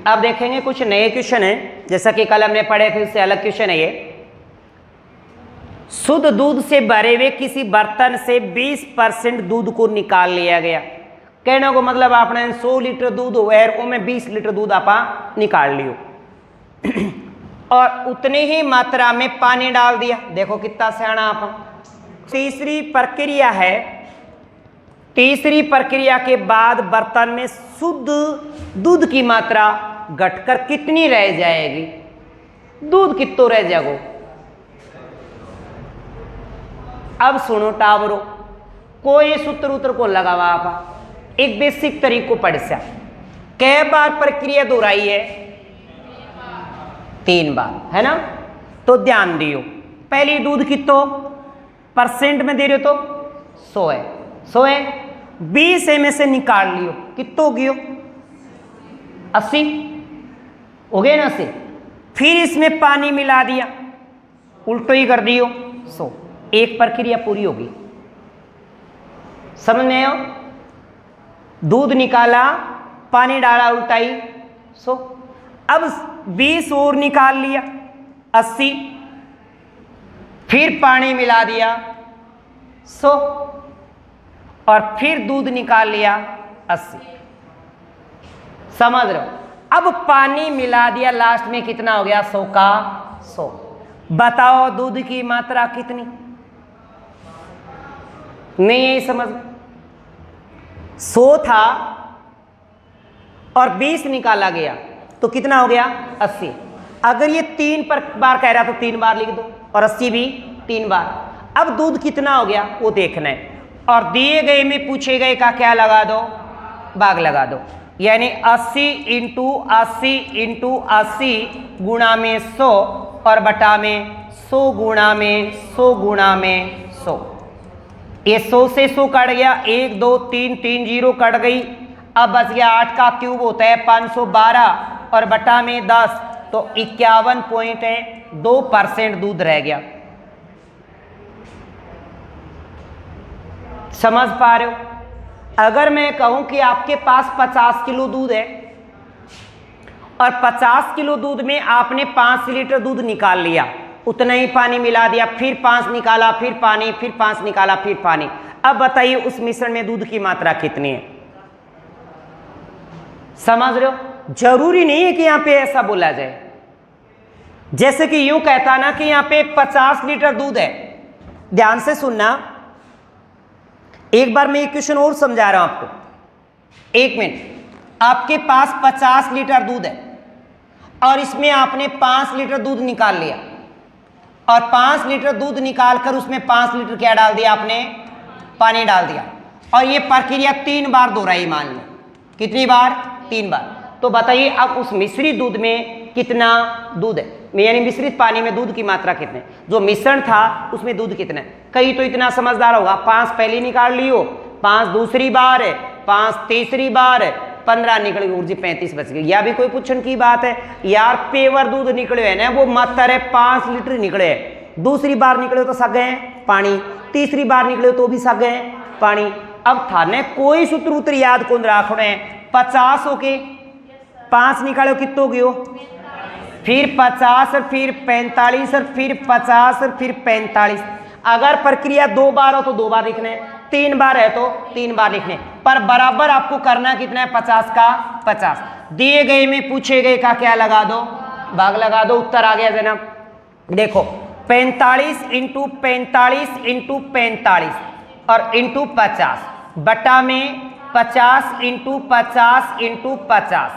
अब देखेंगे कुछ नए क्वेश्चन है, जैसा कि कल हमने पढ़े थे उससे अलग क्वेश्चन है ये। शुद्ध दूध से भरे हुए किसी बर्तन से 20% दूध को निकाल लिया गया। कहने को मतलब आपने 100 लीटर दूध हो और उसमें 20 लीटर दूध आप निकाल लियो और उतनी ही मात्रा में पानी डाल दिया। देखो कितना सियाना आप। तीसरी प्रक्रिया है, तीसरी प्रक्रिया के बाद बर्तन में शुद्ध दूध की मात्रा घटकर कितनी रह जाएगी? दूध कितना रह जाएगा? अब सुनो टावरो, कोई सूत्र उत्र को लगावा आप एक बेसिक तरीको पढ़ सा। कै बार प्रक्रिया दोहराई है? 3 बार, है ना? तो ध्यान दियो, पहली दूध कितो परसेंट में दे रहे हो तो 100 है, 100 है, 20 में से निकाल लियो, कितो गियो 80 हो गए ना 80। फिर इसमें पानी मिला दिया, उल्टो ही कर दियो 100, एक प्रक्रिया पूरी होगी। समझ में आयो? दूध निकाला, पानी डाला, उल्टाई 100। अब 20 और निकाल लिया 80, फिर पानी मिला दिया 100 और फिर दूध निकाल लिया 80। समझ रहे हो? अब पानी मिला दिया, लास्ट में कितना हो गया? 100 का 100। बताओ दूध की मात्रा कितनी? नहीं यही समझ। 100 था और 20 निकाला गया तो कितना हो गया? 80। अगर ये 3 बार कह रहा तो 3 बार लिख दो और 80 भी 3 बार। अब दूध कितना हो गया वो देखना है और दिए गए में पूछे गए का क्या लगा दो? भाग लगा दो। यानी 80 इंटू 80 इंटू 80 गुणा में 100 और बटा में 100 गुणा में 100 गुणा में 100। ये 100 से 100 कट गया, 1 2 3 3 जीरो कट गई। अब बच गया 8 का क्यूब होता है 512 और बटा में 10, तो 51.2% दूध रह गया। समझ पा रहे हो? अगर मैं कहूं कि आपके पास 50 किलो दूध है और 50 किलो दूध में आपने 5 लीटर दूध निकाल लिया, उतना ही पानी मिला दिया, फिर 5 निकाला, फिर पानी, फिर 5 निकाला, फिर पानी। अब बताइए उस मिश्रण में दूध की मात्रा कितनी है? समझ रहे हो? जरूरी नहीं है कि यहां पे ऐसा बोला जाए, जैसे कि यूं कहता ना कि यहां पे 50 लीटर दूध है। ध्यान से सुनना, एक बार मैं एक क्वेश्चन और समझा रहा हूं आपको। 1 मिनट। आपके पास 50 लीटर दूध है और इसमें आपने 5 लीटर दूध निकाल लिया और 5 लीटर दूध निकालकर उसमें 5 लीटर क्या डाल दिया आपने? पानी डाल दिया और ये प्रक्रिया 3 बार दोहराई। मान लो कितनी बार? 3 बार। तो बताइए अब उस मिश्रित दूध में कितना दूध है, यानी मिश्रित पानी में दूध की मात्रा कितने? जो मिश्रण था उसमें दूध कितना है? कहीं तो इतना समझदार होगा, 5 पहली निकाल लियो, 5 दूसरी बार है, 5 तीसरी बार है, 15 निकल गई, ऊर्जी 35 बच गई। या भी कोई पूछने की बात है यार, पेवर दूध निकले है ना, वो मात्रा है 5 लीटर निकले है। दूसरी बार निकले तो सग गए पानी, तीसरी बार निकले तो भी सग गए पानी। अब थाने कोई सूत्र उत्र याद कौन राखने? 50 हो के 5 निकालो कितो गयो? फिर 50 और फिर 45 और फिर 50 और फिर 45। अगर प्रक्रिया 2 बार हो तो 2 बार लिखने, 3 बार है तो 3 बार लिखने, पर बराबर आपको करना कितना है? 50 का 50। दिए गए में पूछे गए का क्या लगा दो? भाग लगा दो। उत्तर आ गया जनाब। देखो 45 इंटू 45 इंटू 45 और इंटू 50 बटा में 50 इंटू 50 इंटू 50।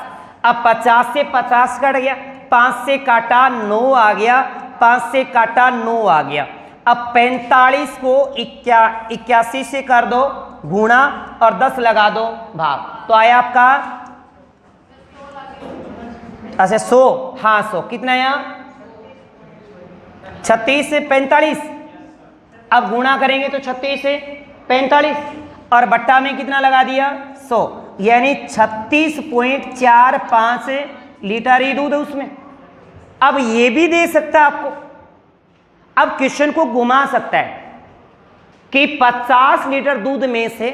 अब 50 से 50 कट गया, 5 से काटा 9 आ गया, 5 से काटा 9 आ गया। अब 45 को 81 से कर दो गुणा और 10 लगा दो भाग, तो आया आपका अच्छा 100। हाँ 100 कितना आया? 36 से 45। अब गुणा करेंगे तो 36 से 45 और बट्टा में कितना लगा दिया? 100, यानी 36.45 लीटर ही दूध है उसमें। अब ये भी दे सकता है आपको, अब क्वेश्चन को घुमा सकता है कि 50 लीटर दूध में से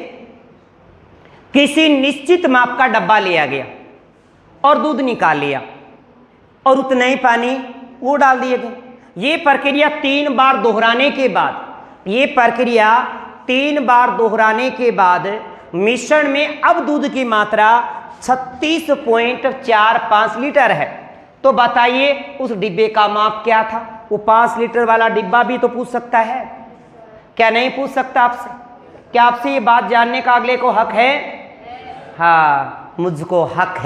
किसी निश्चित माप का डब्बा लिया गया और दूध निकाल लिया और उतना ही पानी वो डाल दिए गए। ये प्रक्रिया 3 बार दोहराने के बाद, ये प्रक्रिया 3 बार दोहराने के बाद मिश्रण में अब दूध की मात्रा 36.45 लीटर है। तो बताइए उस डिब्बे का माप क्या था? वो 5 लीटर वाला डिब्बा भी तो पूछ सकता है, क्या नहीं पूछ सकता आपसे? क्या आपसे ये बात जानने का अगले को हक है? हाँ, मुझको हक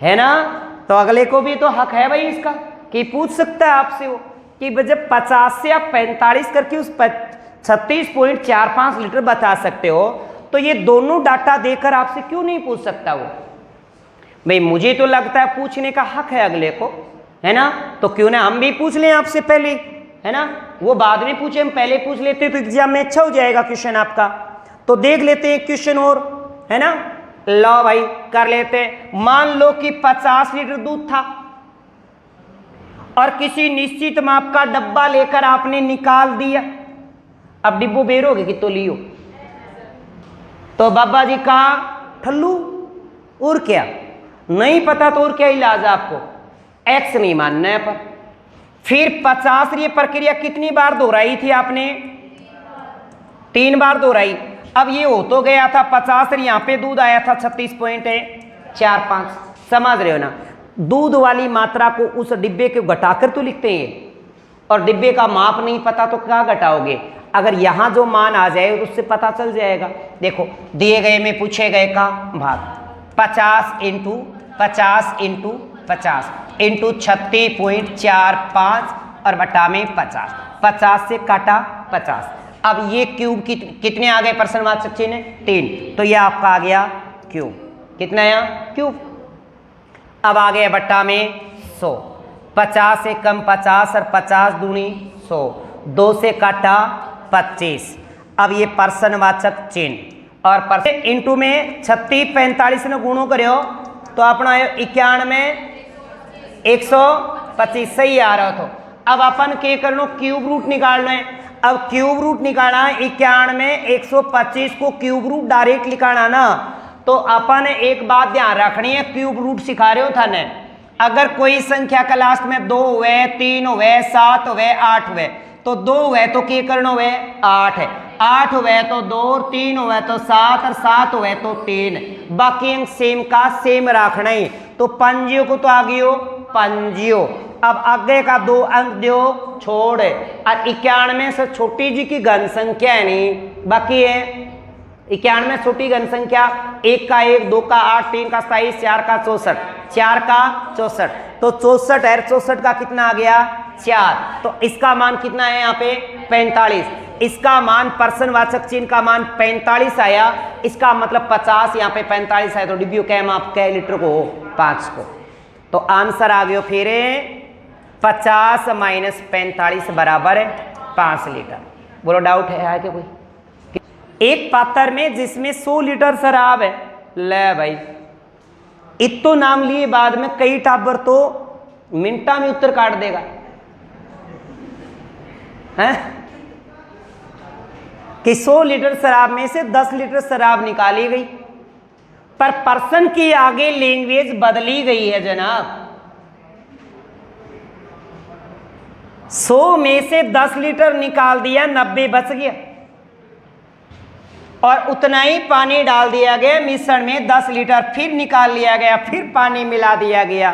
है ना? तो अगले को भी तो हक है भाई इसका कि पूछ सकता है आपसे वो कि जब 50 से आप 45 करके उस 36.45 लीटर बता सकते हो, तो ये दोनों डाटा देकर आपसे क्यों नहीं पूछ सकता वो? भाई मुझे तो लगता है पूछने का हक है अगले को, है ना? तो क्यों ना हम भी पूछ लें आपसे पहले, है ना? वो बाद में पूछे, हम पहले पूछ लेते तो एग्जाम में अच्छा हो जाएगा क्वेश्चन आपका। तो देख लेते हैं क्वेश्चन और, है ना? लो भाई कर लेते हैं। मान लो कि 50 लीटर दूध था और किसी निश्चित माप का डब्बा लेकर आपने निकाल दिया। अब डिब्बो बेरोगे कि तो लियो, तो बाबा जी कहा ठल्लू और क्या नहीं पता तो और क्या इलाज आपको? एक्स नहीं मानना है। पर फिर 50 ये प्रक्रिया कितनी बार दोहराई थी आपने? 3 बार दोहराई। अब ये हो तो गया था 50 और यहाँ पे दूध आया था 36.45। समझ रहे हो ना? दूध वाली मात्रा को उस डिब्बे के घटाकर तो लिखते हैं, और डिब्बे का माप नहीं पता तो क्या घटाओगे? अगर यहाँ जो मान आ जाए उससे पता चल जाएगा। देखो दिए गए में पूछे गए का भाग 50 इंटू 50 इंटू 50 इंटू 36.45 और बटा में 50, 50 से काटा 50। अब ये क्यूब कितने आ गए प्रश्नवाचक चिन्ह? 3। तो ये आपका आ गया क्यूब। कितना आया? क्यूब। अब आ गया बट्टा में 100, 50 से कम 50 और 50 दूनी 100, 2 से काटा 25। अब ये प्रश्नवाचक चिन्ह और परसेंट इंटू में 36 45 ने गुणों करो तो अपना 91 125 सही आ रहा। तो अब अपन के करनो क्यूब रूट निकालना है। अब क्यूब रूट निकालना है 91 125 को क्यूब रूट डायरेक्ट निकालना ना, तो अपन एक बात ध्यान रखनी है, क्यूब रूट सिखा रहे हो था ने। अगर कोई संख्या का लास्ट में 2 हुए 3 हुए 7 हुए 8 हुए, तो 2 हुए तो क्या करना हुए 8 है, 8 हुए तो 2 और 3 हुए तो 7 और 7 हुए तो 3। बाकी अंक सेम का सेम रखना ही। तो पंजियों को तो आ गयो पंजियों। अब आगे का 2 अंक दो छोड़, और 91 से छोटी जी की घन संख्या है नहीं, बाकी है 91 छोटी घन संख्या 1 का 1, 2 का 8, 3 का 27, 4 का 64, 4 का 64, तो 64 है, 64 का कितना आ गया 4। तो इसका मान कितना है यहाँ पे 45। इसका मान प्रश्नवाचक चिन्ह का मान 45 आया, इसका मतलब 50 यहाँ पे 45 आया, तो डिब्बू कैम आप कै लीटर को 5 को। तो आंसर आ गया फिर 50 माइनस 45 बराबर 5 लीटर। बोलो डाउट है क्या कोई? एक पात्र में जिसमें 100 लीटर शराब है, ले भाई इतो नाम लिए बाद में कई टाबर तो मिनटा में उत्तर काट देगा हैं कि 100 लीटर शराब में से 10 लीटर शराब निकाली गई, पर पर्सन की आगे लैंग्वेज बदली गई है जनाब। 100 में से 10 लीटर निकाल दिया, 90 बच गया, और उतना ही पानी डाल दिया गया मिश्रण में, 10 लीटर फिर निकाल लिया गया, फिर पानी मिला दिया गया,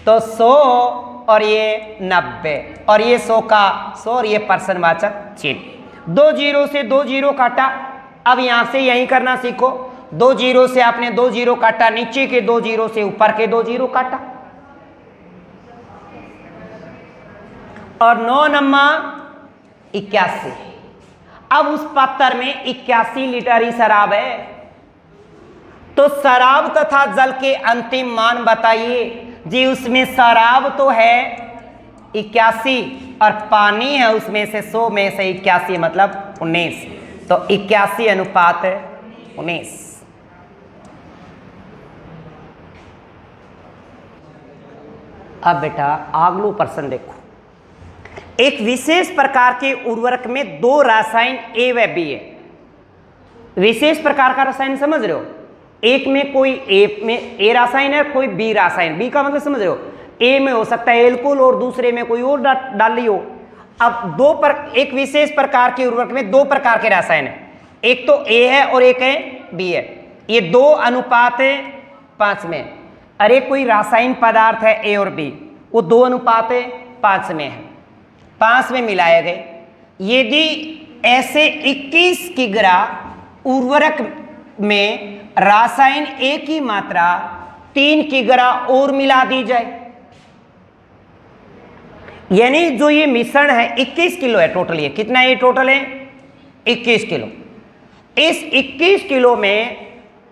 तो 100 और ये 90 और ये 100 का 100 और ये प्रश्नवाचक चिन्ह। 2 जीरो से 2 जीरो काटा। अब यहां से यही करना सीखो। 2 जीरो से आपने 2 जीरो काटा, नीचे के 2 जीरो से ऊपर के 2 जीरो काटा, और 9 नम्मा 81। अब उस पात्र में 81 लीटर ही शराब है, तो शराब तथा जल के अंतिम मान बताइए जी। उसमें शराब तो है 81 और पानी है उसमें से 100 में से 81 मतलब 19, तो 81 अनुपात 19। अब बेटा अगलो प्रश्न देखो। एक विशेष प्रकार के उर्वरक में 2 रासायन ए व बी है। विशेष प्रकार का रसायन समझ रहे हो? एक में कोई ए रासायन है, कोई बी रासायन, बी का मतलब समझ रहे हो, ए में हो सकता है एल्कोहल और दूसरे में कोई और डाल ली हो। अब एक विशेष प्रकार के उर्वरक में दो प्रकार के रासायन है, एक तो ए है और एक है बी है, ये 2:5 में। अरे कोई रासायनिक पदार्थ है ए और बी, वो 2:5 में है, 5 में मिलाए गए। यदि ऐसे 21 किग्रा उर्वरक में रासायन ए की मात्रा 3 किग्रा और मिला दी जाए, यानी जो ये मिश्रण है 21 किलो है टोटल, ये कितना है, ये टोटल है 21 किलो। इस 21 किलो में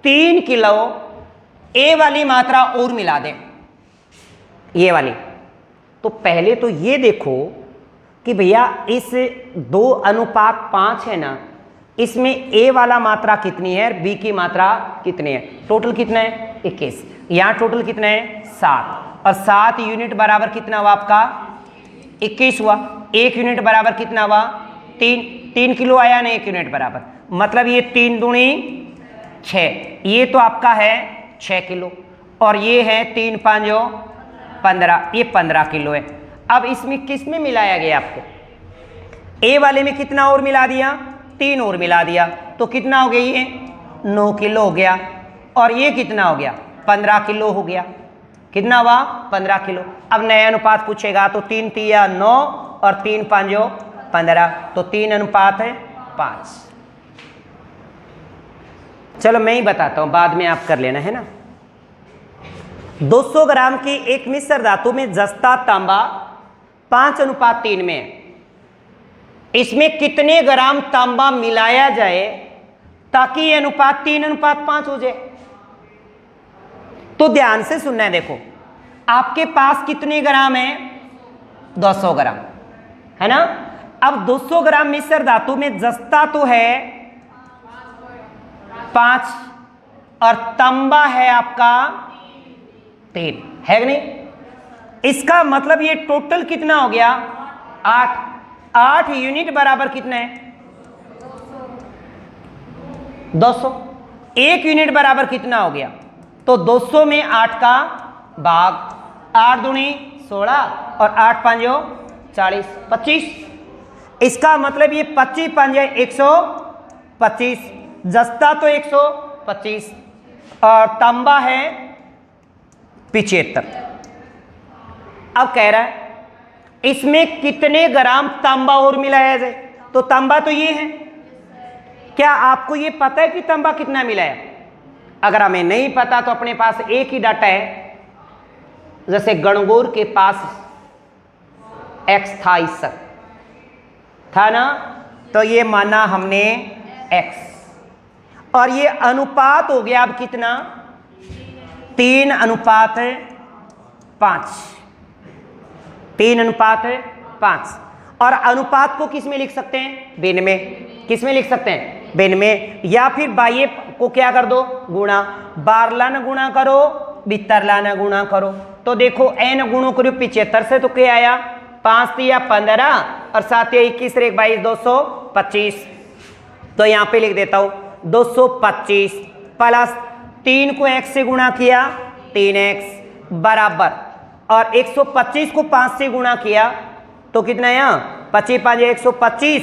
3 किलो ए वाली मात्रा और मिला दें, ये वाली। तो पहले तो ये देखो कि भैया इस 2:5 है ना, इसमें ए वाला मात्रा कितनी है और बी की मात्रा कितनी है। टोटल कितना है 21, यहां टोटल कितना है 7, और 7 यूनिट बराबर कितना हुआ आपका 21 हुआ। 1 यूनिट बराबर कितना हुआ 3 किलो आया ना 1 यूनिट बराबर, मतलब ये 3 दूनी 6, ये तो आपका है 6 किलो, और ये है 3 5 15, ये 15 किलो है। अब इसमें किस में मिलाया गया आपको, ए वाले में कितना और मिला दिया, 3 और मिला दिया, तो कितना हो गया, ये 9 किलो हो गया, और ये कितना हो गया 15 किलो हो गया। कितना हुआ 15 किलो। अब नया अनुपात पूछेगा तो 3 3 9 और 3 5 15, तो 3:5। चलो मैं ही बताता हूं, बाद में आप कर लेना है ना। 200 ग्राम की एक मिश्र धातु में जस्ता तांबा 5:3 में है। इसमें कितने ग्राम तांबा मिलाया जाए ताकि ये अनुपात 3:5 हो जाए। तो ध्यान से सुनना है, देखो आपके पास कितने ग्राम है 200 ग्राम है ना। अब 200 ग्राम मिश्र धातु में जस्ता तो है 5 और तांबा है आपका 3, है कि नहीं। इसका मतलब ये टोटल कितना हो गया 8 यूनिट बराबर कितना है 200। 1 यूनिट बराबर कितना हो गया, तो 200 में 8 का भाग, 8 दूनी 16 और 8 5 40, 25। इसका मतलब ये 25 5 125, जस्ता तो 125 और तांबा है 75। अब कह रहा है इसमें कितने ग्राम तांबा और मिलाया जाए, तो तांबा तो ये है। क्या आपको ये पता है कि तांबा कितना मिलाया? अगर हमें नहीं पता तो अपने पास एक ही डाटा है, जैसे गणगौर के पास x था, इस था ना, तो ये माना हमने x, और ये अनुपात हो गया अब कितना 3:5, 3:5। और अनुपात को किस में लिख सकते हैं, भिन्न में। किस में लिख सकते हैं, भिन्न में, या फिर बाह्य को क्या कर दो गुणा, 12 न गुणा करो 72 न गुणा करो। तो देखो n गुणों करो 75 से, तो क्या आया 5 3 15 और 7 21 1 22 225। तो यहां पे लिख देता हूं 225 प्लस 3 को x से गुणा किया 3x बराबर, और 125 को 5 से गुणा किया तो कितना है यहाँ 25 5 125,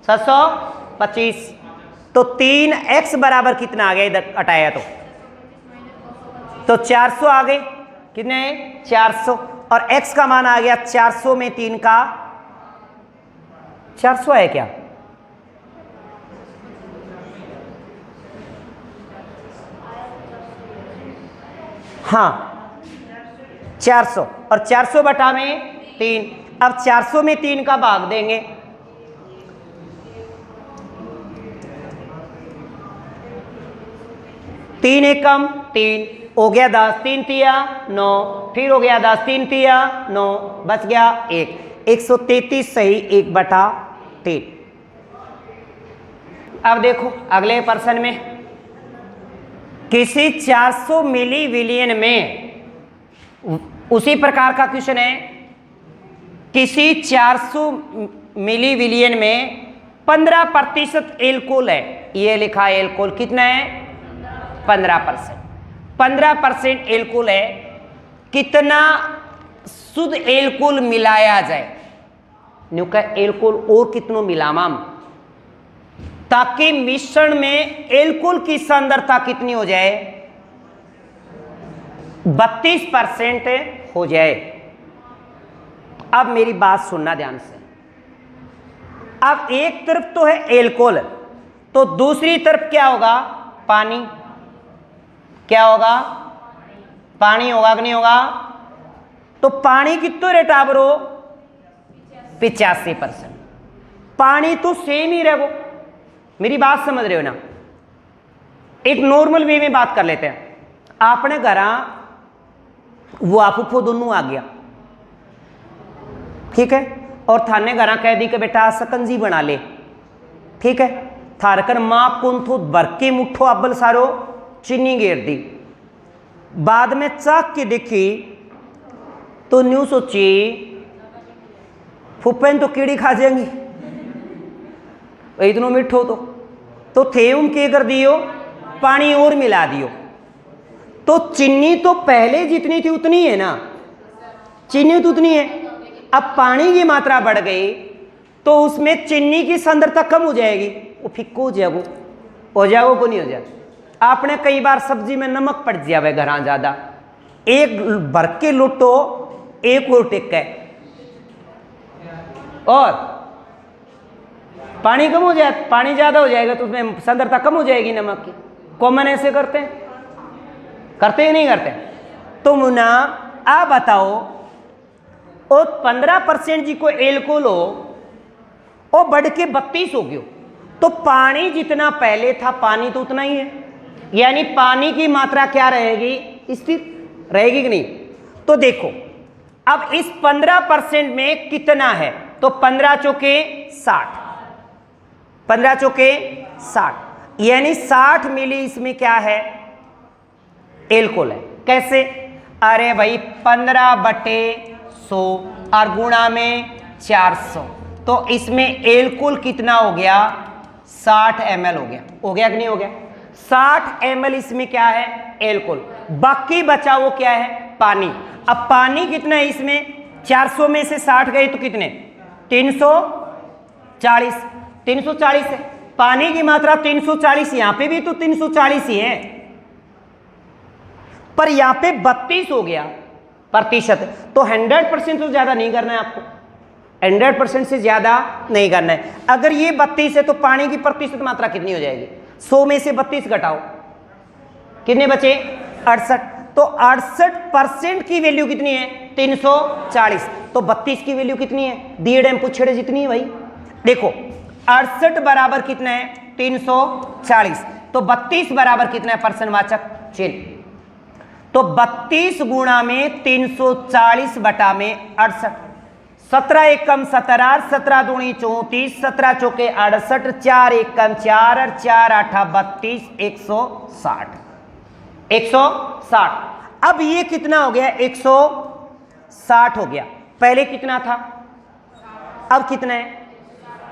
625। तो 3x बराबर कितना आ गया, इधर हटाया तो 400 आ गए। कितने है 400, और x का मान आ गया 400 में 3 का 400 है क्या, हाँ 400, और 400 बटा में 3। अब 400 में 3 का भाग देंगे, तीन एक कम 3 हो गया 10, 3 तिया 9, फिर हो गया 10, 3 तिया 9, बच गया 1, 133 सही 1/3। अब देखो अगले प्रश्न में, किसी 400 मिली विलियन में, उसी प्रकार का क्वेश्चन है, किसी 400 मिली विलियन में 15% एल्कोहल है, ये लिखा है एल्कोहल कितना है 15%। 15% एल्कोहल है, कितना शुद्ध एल्कोहल मिलाया जाए, न्यू का एल्कोहल और कितनों मिलामाम, ताकि मिश्रण में एल्कोहल की सांद्रता कितनी हो जाए 32% हो जाए। अब मेरी बात सुनना ध्यान से, अब एक तरफ तो है एल्कोहल, तो दूसरी तरफ क्या होगा पानी, क्या होगा पानी होगा कि नहीं होगा, तो पानी कितने रेट आवरो 85%, पानी तो सेम ही रहेगो। मेरी बात समझ रहे हो ना, एक नॉर्मल वे में बात कर लेते हैं। आपने घरा वो आपको दोनों आ गया, ठीक है, और थाने घरा कह दी कि बेटा सकंजी बना ले, ठीक है, थारकर माप कौन थो भर के मुठो अब्बल सारो चीनी घेर दी, बाद में चाक के देखी तो न्यू सोची फुप्पन तो कीड़ी खा जाएंगी, इतनो मिठो तो थे उम के कर दियो पानी और मिला दियो, तो चीनी तो पहले जितनी थी उतनी है ना, चीनी तो उतनी है, अब पानी की मात्रा बढ़ गई तो उसमें चीनी की सांद्रता कम हो जाएगी, वो फिक्को हो जाएगो को नहीं हो जाएगा। आपने कई बार सब्जी में नमक पड़ जावे घरा ज्यादा, एक भर के लुटो एक और टिक्का और पानी कम हो जाए, पानी ज्यादा हो जाएगा तो उसमें सांद्रता कम हो जाएगी नमक की। कॉमन ऐसे करते हैं ही नहीं करते। तो मुन्ना आप बताओ, और 15% जी को एल्कोहल हो और बढ़ के 32 हो गयो, तो पानी जितना पहले था पानी तो उतना ही है, यानी पानी की मात्रा क्या रहेगी स्थिर रहेगी कि नहीं। तो देखो अब इस 15% में कितना है, तो 15 चौके 60, 15 चौके 60, यानी 60 मिली इसमें क्या है एल्कोहल है। कैसे, अरे भाई 15/100 और गुणा में 400, तो इसमें एल्कोहल कितना हो गया 60 ml हो गया कि नहीं हो गया, 60 ml इसमें क्या है एल्कोहल, बाकी बचा वो क्या है पानी। अब पानी कितना है इसमें, 400 में से 60 गए तो कितने 340 है, पानी की मात्रा 340, यहां पे भी तो 340 ही है, पर यहां पे 32 हो गया प्रतिशत, तो 100% से ज्यादा नहीं करना है आपको, 100% से ज्यादा नहीं करना है। अगर ये 32 है तो पानी की प्रतिशत मात्रा कितनी हो जाएगी, 100 में से 32 घटाओ कितने बचे 68, तो 68% की वैल्यू कितनी है 340, तो 32 की वैल्यू कितनी है दिए डैम पुछड़े जितनी है भाई। देखो 68 बराबर कितना है 340, तो 32 बराबर कितना है पर्सनवाचक चिन्ह, तो 32 गुणा में 340 बटा में 68, 17 एकम 17, 17 दूनी 34, 17 चौके 68, 4 एकम 4 और 4 आठा 32, 160। अब ये कितना हो गया 160 हो गया, पहले कितना था अब कितना है,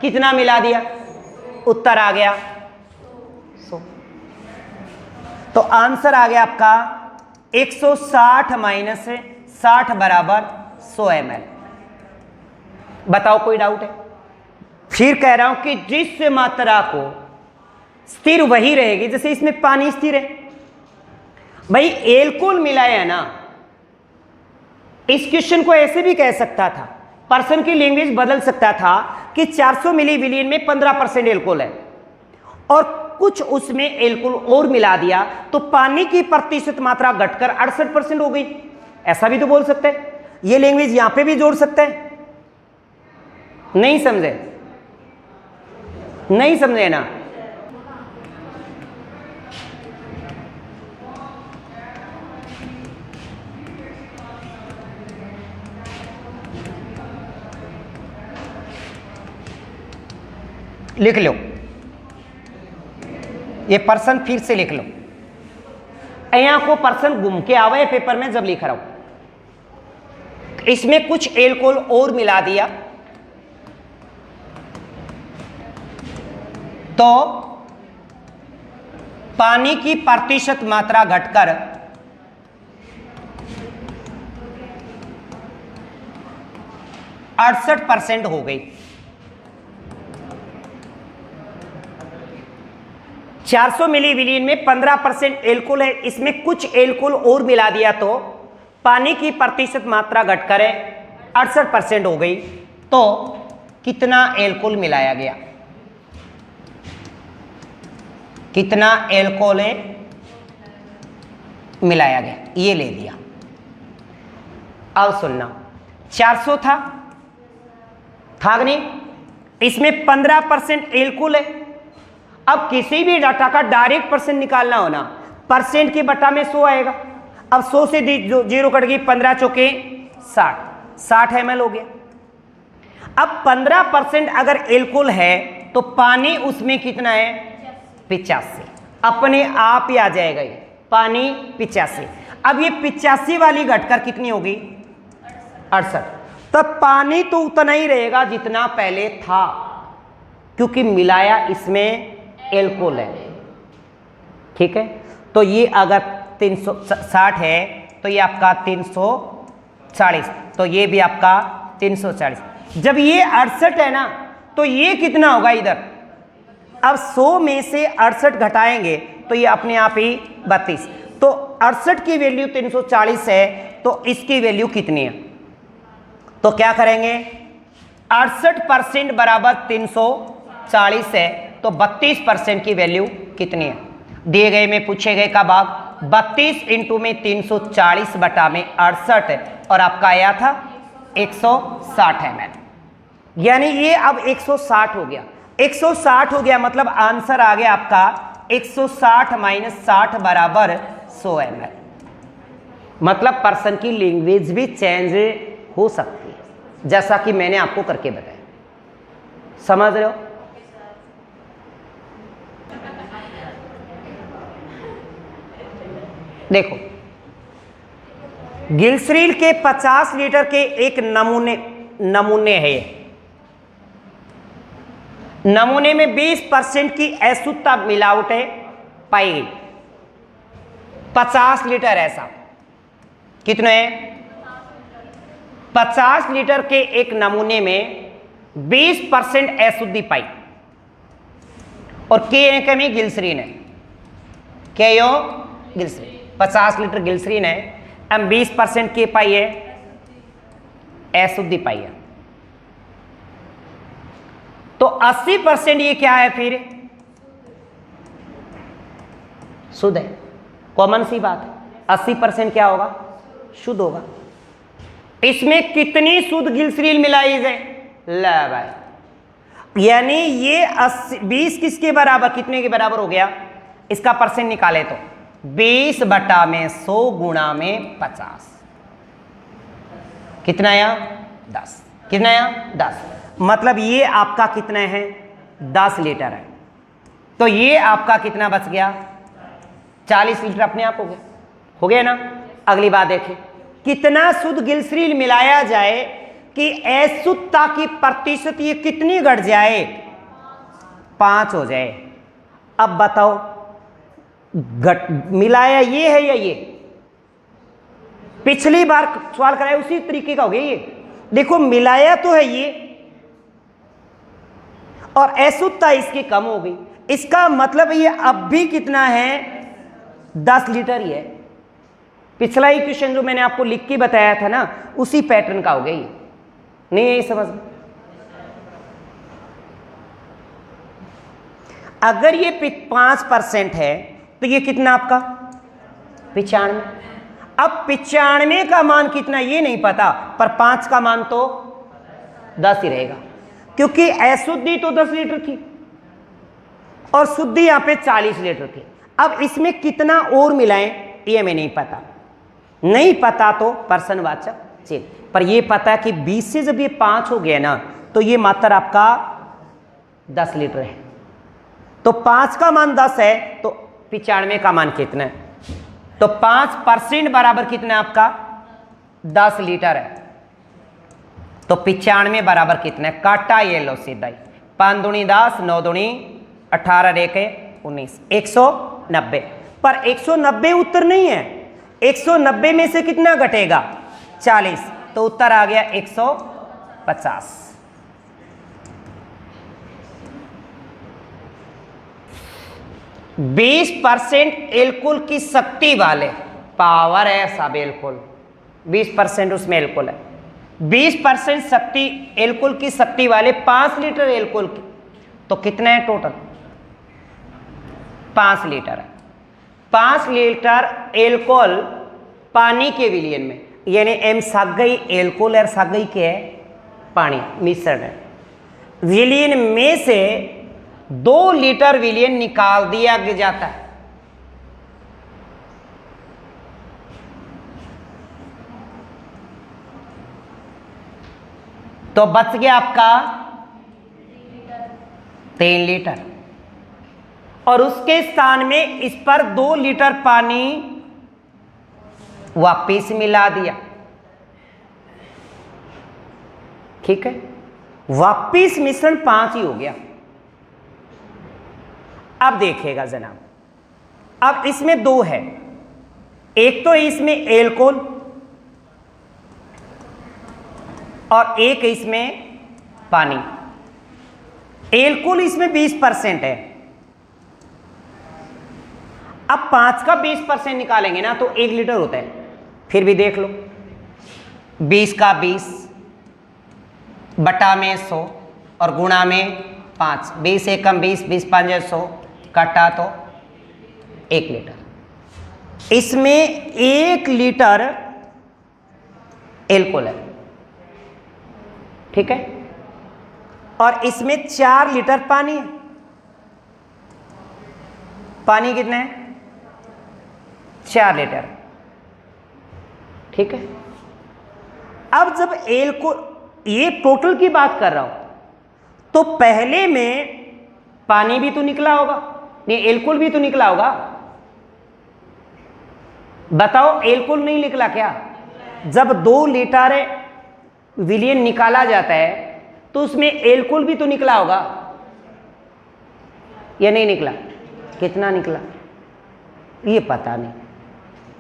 कितना मिला दिया उत्तर आ गया 100, तो आंसर आ गया आपका 160 माइनस 60 बराबर 100 ml। बताओ कोई डाउट है। फिर कह रहा हूं कि जिस मात्रा को स्थिर वही रहेगी, जैसे इसमें पानी स्थिर है भाई, एल्कोहल मिलाया है ना, इस क्वेश्चन को ऐसे भी कह सकता था, पर्सन की लैंग्वेज बदल सकता था कि 400 मिली विलियन में 15% एल्कोहल है और कुछ उसमें एल्कोहल और मिला दिया तो पानी की प्रतिशत मात्रा घटकर 68% हो गई, ऐसा भी तो बोल सकते हैं। ये लैंग्वेज यहां पे भी जोड़ सकते हैं। नहीं समझे, नहीं समझे ना, लिख लो ये पर्सन, फिर से लिख लो, यहां को पर्सन घूम के आवे पेपर में जब लिख रहा हूं, इसमें कुछ एल्कोहल और मिला दिया तो पानी की प्रतिशत मात्रा घटकर 68% हो गई। 400 मिली विलीन में 15% एल्कोहल है, इसमें कुछ एल्कोहल और मिला दिया तो पानी की प्रतिशत मात्रा घटकर 68% हो गई। तो कितना एल्कोहल मिलाया गया, कितना एल्कोहल मिलाया गया, ये ले दिया। अब सुनना, 400 था कि नहीं, इसमें 15% एल्कोहल है। अब किसी भी डाटा का डायरेक्ट परसेंट निकालना होना, परसेंट के बटा में 100 आएगा। अब 100 से जीरो कट गई, 15 चौके 60 ml हो गया। अब 15% अगर एल्कोहल है तो पानी उसमें कितना है, 85। अपने आप ही आ जाएगा ये पानी 85। अब ये 85 वाली घटकर कितनी होगी, 68। तो पानी तो उतना ही रहेगा जितना पहले था, क्योंकि मिलाया इसमें एल्कोहल है। ठीक है, तो ये अगर 360 है तो ये आपका 340, तो ये भी आपका 340। जब ये 68 है ना, तो ये कितना होगा इधर, अब 100 में से 68 घटाएंगे तो ये अपने आप ही 32। तो 68 की वैल्यू 340 है, तो इसकी वैल्यू कितनी है, तो क्या करेंगे, 68% बराबर 340 है, तो 32% की वैल्यू कितनी है, दिए गए में पूछे गए का भाग 32 इंटू में 340 बटा में 68 है, और आपका आया था 160 ml। यानी ये अब 160 हो गया, 160 हो गया, मतलब आंसर आ गया आपका 160 माइनस 60 बराबर 100 ml। मतलब पर्सन की लैंग्वेज भी चेंज हो सकती है, जैसा कि मैंने आपको करके बताया। समझ रहे हो? देखो, ग्लिसरीन के 50 लीटर के एक नमूने है, नमूने में 20% की अशुद्धता मिलावट है पाई गई। 50 लीटर ऐसा कितने है, 50 लीटर के एक नमूने में 20% अशुद्धि पाई, और के में ग्लिसरीन है, के यो ग्लिसरीन 50 लीटर ग्लिसरीन है, हम 20% के पाई है, अशुद्धि पाई है, तो 80% ये क्या है, फिर शुद्ध है। कॉमन सी बात है, 80% क्या होगा, शुद्ध होगा। इसमें कितनी शुद्ध ग्लिसरीन मिलाई है, ले भाई, यानी ये 20 किसके बराबर, कितने के बराबर हो गया, इसका परसेंट निकाले तो 20 बटा में 100 गुणा में 50, कितना आया, 10। कितना आया, 10। मतलब ये आपका कितना है, 10 लीटर है, तो ये आपका कितना बच गया, 40 लीटर अपने आप हो गया ना। अगली बात देखिए, कितना शुद्ध ग्लिसरीन मिलाया जाए कि अशुद्धता की प्रतिशत ये कितनी घट जाए, 5 हो जाए। अब बताओ, मिलाया ये है या ये, पिछली बार सवाल कराया उसी तरीके का हो गया ये। देखो, मिलाया तो है ये, और अशुद्धता इसकी कम हो गई, इसका मतलब ये अब भी कितना है, 10 लीटर ही है। पिछला ही क्वेश्चन जो मैंने आपको लिख के बताया था ना, उसी पैटर्न का हो गया ये। नहीं है ये समझ में? अगर ये 5% है तो ये कितना आपका, 95। अब 95 का मान कितना ये नहीं पता, पर 5 का मान तो 10 ही रहेगा, क्योंकि अशुद्धि तो 10 लीटर थी और शुद्धि यहां पे 40 लीटर थी। अब इसमें कितना और मिलाएं ये हमें नहीं पता, नहीं पता तो पर्सनवाचक चिन्ह, पर ये पता है कि 20 से जब ये 5 हो गया ना, तो ये मात्रा आपका 10 लीटर है। तो 5 का मान 10 है, तो 95 का मान कितना है, तो 5% बराबर कितना है आपका, 10 लीटर है। तो 95 बराबर कितना है, काटा ये लो सीधा ही, 5 दूनी 10, 9 दूनी 18 रेखे 19, 190। पर 190 उत्तर नहीं है, 190 में से कितना घटेगा 40, तो उत्तर आ गया 150। 20% एल्कोहल की शक्ति वाले, पावर है ऐसा बिल्कुल, 20% उसमें एल्कोहल है, 20% शक्ति एल्कोहल की शक्ति वाले 5 लीटर एल्कोहल की, तो कितना है टोटल 5 लीटर है। 5 लीटर एल्कोहल पानी के विलयन में, यानी एम सगई एल्कोहल और सगई के है पानी मिश्रण है, विलयन में से 2 लीटर विलयन निकाल दिया जाता है। तो बच गया आपका 3 लीटर, और उसके स्थान में इस पर 2 लीटर पानी वापिस मिला दिया। ठीक है, वापिस मिश्रण 5 ही हो गया। अब देखिएगा जनाब, अब इसमें 2 है, एक तो इसमें एल्कोहल और एक इसमें पानी। एल्कोहल इसमें 20% है। अब 5 का 20% निकालेंगे ना तो 1 लीटर होता है, फिर भी देख लो 20 का 20 बटा में 100 और गुणा में 5, 20 एकम 20, 20 5 100 काटा तो 1 लीटर। इसमें 1 लीटर एल्कोहल है, ठीक है, और इसमें 4 लीटर पानी है। पानी कितना है 4 लीटर, ठीक है। अब जब एल्कोहल, ये टोटल की बात कर रहा हूं, तो पहले में पानी भी तो निकला होगा, नहीं एल्कोहल भी तो निकला होगा। बताओ एल्कोहल नहीं निकला क्या? जब 2 लीटर विलयन निकाला जाता है तो उसमें एल्कोहल भी तो निकला होगा या नहीं निकला? कितना निकला ये पता नहीं,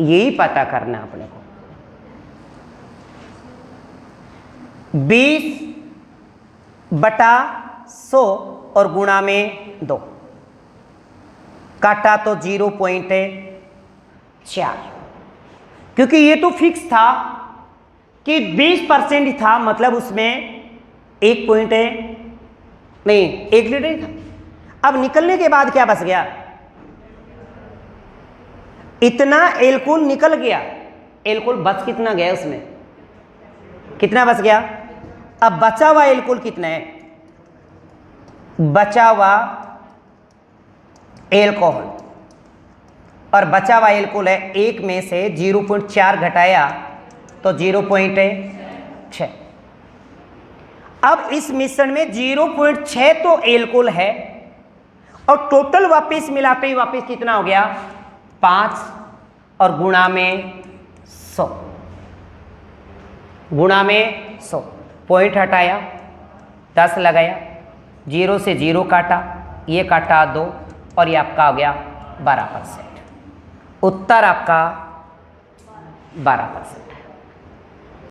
यही पता करना अपने को। 20 बटा 100 और गुणा में 2, काटा तो 0.4, क्योंकि ये तो फिक्स था कि 20% ही था, मतलब उसमें 1 पॉइंट है नहीं 1 लीटर ही था। अब निकलने के बाद क्या बच गया? इतना एल्कोहल निकल गया, एल्कोहल बच कितना गया उसमें? कितना बच गया? अब बचा हुआ एल्कोहल कितना है? बचा हुआ एल्कोहल, और बचा हुआ एल्कोहल है 1 में से 0.4 घटाया तो 0.6। अब इस मिश्रण में 0.6 तो एल्कोहल है, और टोटल वापस मिलाते ही वापस कितना हो गया? 5 और गुणा में 100, गुणा में 100, पॉइंट हटाया 10 लगाया, 0 से 0 काटा, ये काटा 2 और ये आपका हो गया 12%। उत्तर आपका 12%।